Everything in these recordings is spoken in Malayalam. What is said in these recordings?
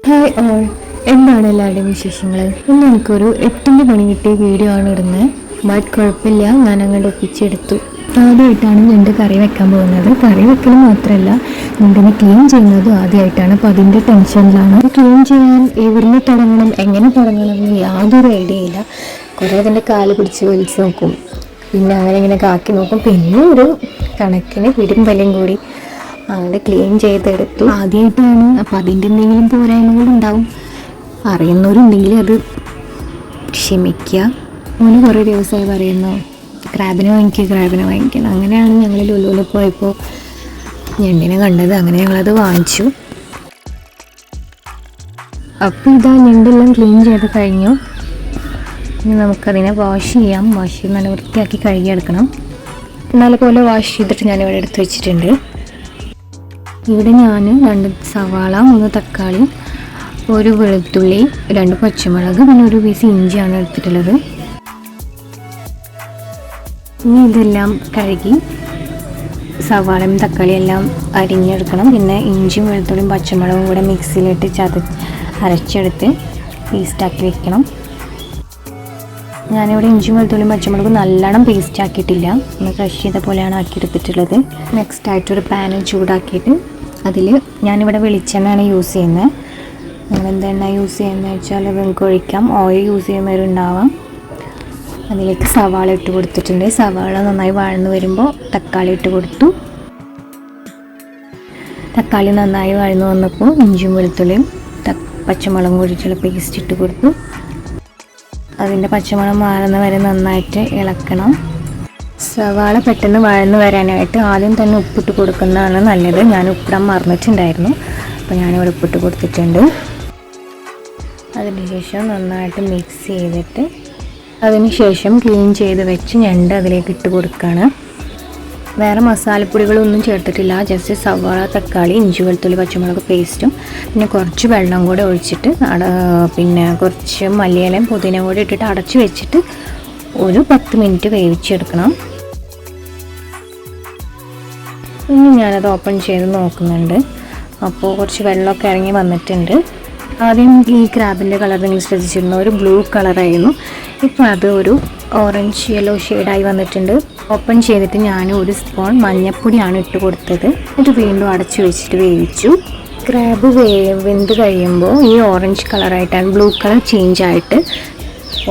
ഹായ് ഓൾ, എന്താണ് എല്ലാവരുടെയും വിശേഷങ്ങൾ? ഇന്ന് എനിക്കൊരു 8ന്റെ പണി കിട്ടിയ വീഡിയോ ആണ് ഇടുന്നത്. ബട്ട് കുഴപ്പമില്ല, ഞാൻ അങ്ങോട്ട് ഒപ്പിച്ചെടുത്തു. ആദ്യമായിട്ടാണ് ഞണ്ട് കറി വെക്കാൻ പോകുന്നത്. കറി വെക്കൽ മാത്രമല്ല, ഞണ്ടിനെ ക്ലീൻ ചെയ്യുന്നതും ആദ്യമായിട്ടാണ്. അപ്പോൾ അതിൻ്റെ ടെൻഷനിലാണ്. ക്ലീൻ ചെയ്യാൻ എവിടുന്ന് തുടങ്ങണം, എങ്ങനെ തുടങ്ങണം എന്ന് യാതൊരു ഐഡിയ ഇല്ല. കുറേ അതിൻ്റെ കാല് പിടിച്ച് വലിച്ച് നോക്കും, പിന്നെ അങ്ങനെ ഇങ്ങനെ കാക്കി നോക്കും, പിന്നെ ഒരു കണക്കിന് പിടിയും വലിയും കൂടി അങ്ങനെ ക്ലീൻ ചെയ്തെടുത്തു. ആദ്യമായിട്ടാണ്, അപ്പോൾ അതിൻ്റെ എന്തെങ്കിലും പോരായ്മകളുണ്ടാവും. അറിയുന്നവരുണ്ടെങ്കിൽ അത് ക്ഷമിക്കുക. മോന് കുറേ ദിവസമായി പറയുന്നു ക്രാബിനെ വാങ്ങിക്കണം. അങ്ങനെയാണ് ഞങ്ങൾ ലുലുവിൽ പോയപ്പോൾ ഞണ്ടിനെ കണ്ടത്. അങ്ങനെ ഞങ്ങളത് വാങ്ങിച്ചു. അപ്പോൾ ഇതാ ഞണ്ടെല്ലാം ക്ലീൻ ചെയ്ത് കഴിഞ്ഞു. ഇനി നമുക്കതിനെ വാഷ് ചെയ്യാം. വാഷ് ചെയ്ത് നല്ല വൃത്തിയാക്കി കഴുകിയെടുക്കണം. നല്ലപോലെ വാഷ് ചെയ്തിട്ട് ഞാനിവിടെ എടുത്ത് വെച്ചിട്ടുണ്ട്. ഇവിടെ ഞാൻ 2 സവാള, 3 തക്കാളി, 1 വെളുത്തുള്ളി, 2 പച്ചമുളക്, പിന്നെ 1 പീസ് ഇഞ്ചിയാണ് എടുത്തിട്ടുള്ളത്. ഇനി ഇതെല്ലാം കഴുകി സവാളയും തക്കാളിയും എല്ലാം അരിഞ്ഞെടുക്കണം. പിന്നെ ഇഞ്ചിയും വെളുത്തുള്ളിയും പച്ചമുളകും കൂടെ മിക്സിയിലിട്ട് അരച്ചെടുത്ത് പേസ്റ്റാക്കി വെക്കണം. ഞാനിവിടെ ഇഞ്ചിയും വെളുത്തുള്ളിയും പച്ചമുളകും നല്ലോണം പേസ്റ്റ് ആക്കിയിട്ടില്ല, ഒന്ന് ക്രഷ് ചെയ്ത പോലെയാണ് ആക്കിയെടുത്തിട്ടുള്ളത്. നെക്സ്റ്റായിട്ടൊരു പാൻ ചൂടാക്കിയിട്ട് അതിൽ ഞാനിവിടെ വെളിച്ചെണ്ണയാണ് യൂസ് ചെയ്യുന്നത്. നമ്മളെന്തെണ്ണ യൂസ് ചെയ്യുന്നത് വെച്ചാൽ നമുക്ക് ഒഴിക്കാം. ഓയിൽ യൂസ് ചെയ്യുന്നവരുണ്ടാവാം. അതിലേക്ക് സവാള ഇട്ട് കൊടുത്തിട്ടുണ്ട്. സവാള നന്നായി വഴന്ന് വരുമ്പോൾ തക്കാളി ഇട്ട് കൊടുത്തു. തക്കാളി നന്നായി വഴന്ന് വന്നപ്പോൾ ഇഞ്ചിയും വെളുത്തുള്ളിയും പച്ചമുളകും കൂടിയിട്ടുള്ള പേസ്റ്റ് ഇട്ട് കൊടുത്തു. അതിൻ്റെ പച്ചമണം മാറുന്ന വരെ നന്നായിട്ട് ഇളക്കണം. സവാള പെട്ടെന്ന് വഴന്ന് വരാനായിട്ട് ആദ്യം തന്നെ ഉപ്പിട്ട് കൊടുക്കുന്നതാണ് നല്ലത്. ഞാൻ ഉപ്പിടാൻ മറന്നിട്ടുണ്ടായിരുന്നു, അപ്പോൾ ഞാനിവിടെ ഉപ്പിട്ട് കൊടുത്തിട്ടുണ്ട്. അതിനുശേഷം നന്നായിട്ട് മിക്സ് ചെയ്തിട്ട് അതിനുശേഷം ക്ലീൻ ചെയ്ത് വെച്ച് ഞണ്ട് അതിലേക്ക് ഇട്ട് കൊടുക്കുകയാണ്. വേറെ മസാലപ്പൊടികളൊന്നും ചേർത്തിട്ടില്ല. ജസ്റ്റ് സവാള, തക്കാളി, ഇഞ്ചി, വെളുത്തുള്ളി, പച്ചമുളക് പേസ്റ്റും പിന്നെ കുറച്ച് വെള്ളം കൂടെ ഒഴിച്ചിട്ട് പിന്നെ കുറച്ച് മല്ലിയിലയും പുതിന കൂടി ഇട്ടിട്ട് അടച്ച് വെച്ചിട്ട് ഒരു 10 മിനിറ്റ് വേവിച്ചെടുക്കണം. ഇനി ഞാനത് ഓപ്പൺ ചെയ്ത് നോക്കുന്നുണ്ട്. അപ്പോൾ കുറച്ച് വെള്ളമൊക്കെ ഇറങ്ങി വന്നിട്ടുണ്ട്. ആദ്യം ഈ ക്രാബിൻ്റെ കളർ നിങ്ങൾ ശ്രദ്ധിച്ചിരുന്നു, ഒരു ബ്ലൂ കളറായിരുന്നു. ഇപ്പോൾ അത് ഒരു ഓറഞ്ച് യെല്ലോ ഷെയ്ഡായി വന്നിട്ടുണ്ട്. ഓപ്പൺ ചെയ്തിട്ട് ഞാൻ 1 സ്പൂൺ മഞ്ഞൾപ്പൊടിയാണ് ഇട്ട് കൊടുത്തത്. എന്നിട്ട് വീണ്ടും അടച്ചു വെച്ചിട്ട് വേവിച്ചു. ക്രാബ് വെന്ത് കഴിയുമ്പോൾ ഈ ഓറഞ്ച് കളറായിട്ടാണ്, ബ്ലൂ കളർ ചേഞ്ച് ആയിട്ട്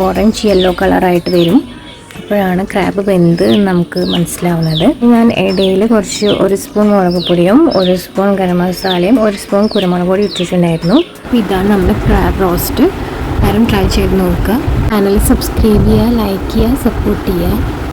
ഓറഞ്ച് യെല്ലോ കളറായിട്ട് വരും. അപ്പോഴാണ് ക്രാബ് വെന്ത് നമുക്ക് മനസ്സിലാവുന്നത്. ഞാൻ ഇടയിൽ കുറച്ച് 1 സ്പൂൺ മുളക് പൊടിയും 1 സ്പൂൺ ഗരം മസാലയും 1 സ്പൂൺ കുരുമുളക് പൊടി ഇട്ടിട്ടുണ്ടായിരുന്നു. ഇതാണ് നമ്മുടെ ക്രാബ് റോസ്റ്റ്. ആരും ട്രൈ ചെയ്ത് നോക്കുക. ചാനൽ സബ്സ്ക്രൈബ് ചെയ്യുക, ലൈക്ക് ചെയ്യുക, സപ്പോർട്ട് ചെയ്യുക.